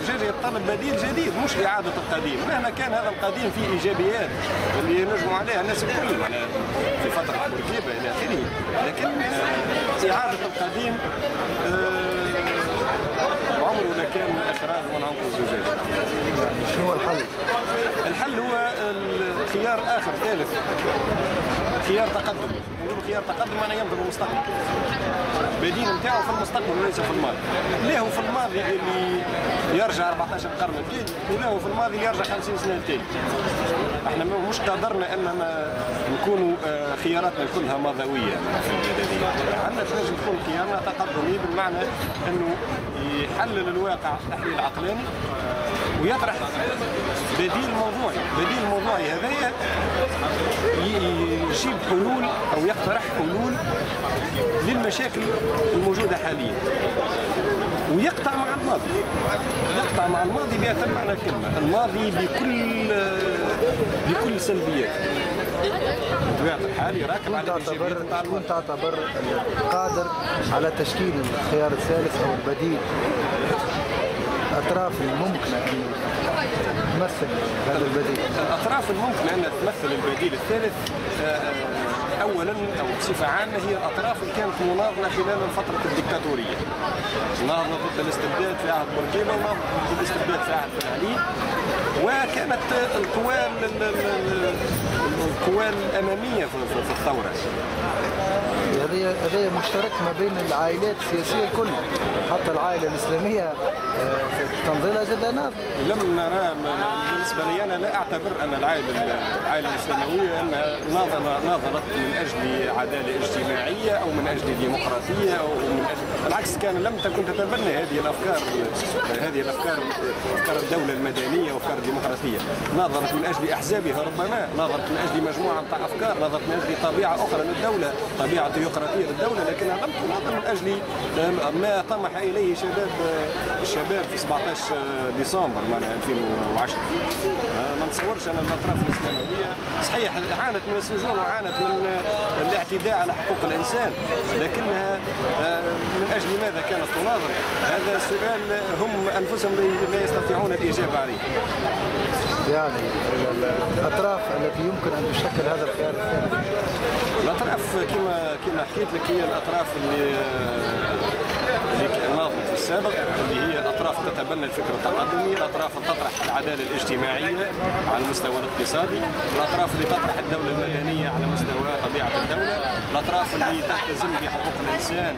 الزجاجه يتطلب بديل جديد مش اعاده القديم، مهما كان هذا القديم فيه ايجابيات اللي ينجموا عليها الناس الكل في فتره بورقيبه الى اخره، لكن اعاده القديم عمره لا كان اخراج من عنق الزجاجه. شنو هو الحل؟ الحل هو خيار اخر ثالث، خيار تقدم. نقولوا خيار تقدم معناه ينظر للمستقبل. بديل نتاعو في المستقبل وليس في الماضي. له في الماضي اللي يرجع 14 قرن التالي، وله في الماضي اللي يرجع 50 سنه التالي. احنا مش قدرنا اننا نكونوا خياراتنا كلها ماضويه في البلاد هذه. عندنا تنجم تكون خيارنا تقدمي بالمعنى انه يحلل الواقع تحليل عقلاني ويطرح بديل موضوعي، بديل موضوعي هذايا يجيب حلول او يقترح حلول للمشاكل الموجوده حاليا ويقطع مع الماضي، يقطع مع الماضي بأتم معنى الكلمه، الماضي بكل سلبياته. بطبيعه الحال يراكب على الايجابيات. كنت تعتبر قادر على تشكيل الخيار الثالث او البديل، الاطراف الممكنه ان تمثل هذا البديل؟ الاطراف الممكنه ان تمثل البديل الثالث اولا او بصفه عامه هي الاطراف اللي كانت مناضله خلال الفتره الدكتاتوريه، ناضله ضد الاستبداد في عهد بورقيبه وناضله ضد الاستبداد في عهد بن علي، وكانت القوى الاماميه في الثوره. هذا مشترك ما بين العائلات السياسيه الكل، حتى العائله الاسلاميه تنظيرها جدا ناضله. لم نرى بالنسبه لي انا لا اعتبر ان العائله الاسلاميه انها ناضلت من اجل عداله اجتماعيه او من اجل ديمقراطيه او من اجل، بالعكس كان لم تكن تتبنى هذه الافكار افكار الدوله المدنيه وافكار الديمقراطيه، ناضلت من اجل احزابها ربما، ناضلت من اجل مجموعه من افكار، ناضلت من اجل طبيعه اخرى للدوله، طبيعه ديمقراطيه للدوله، لكنها لم تناضل من اجل ما طمح اليه الشباب في 17 ديسمبر 2010. ما نتصورش ان الاطراف الاسلاميه صحيح عانت من السجون وعانت من الاعتداء على حقوق الانسان، لكنها من اجل ماذا كانت تناضل؟ هذا سؤال هم انفسهم لا يستطيعون الاجابه عليه. يعني الاطراف التي يمكن ان تشكل هذا الخيار الثاني، الاطراف كما حكيت لك هي الاطراف اللي ناضلت في السابق، اللي هي الاطراف تتبنى الفكر التقدمي، الاطراف اللي تطرح العداله الاجتماعيه على المستوى الاقتصادي، الاطراف اللي تطرح الدوله المدنيه على مستوى طبيعه الدوله، الاطراف اللي تلتزم بحقوق الانسان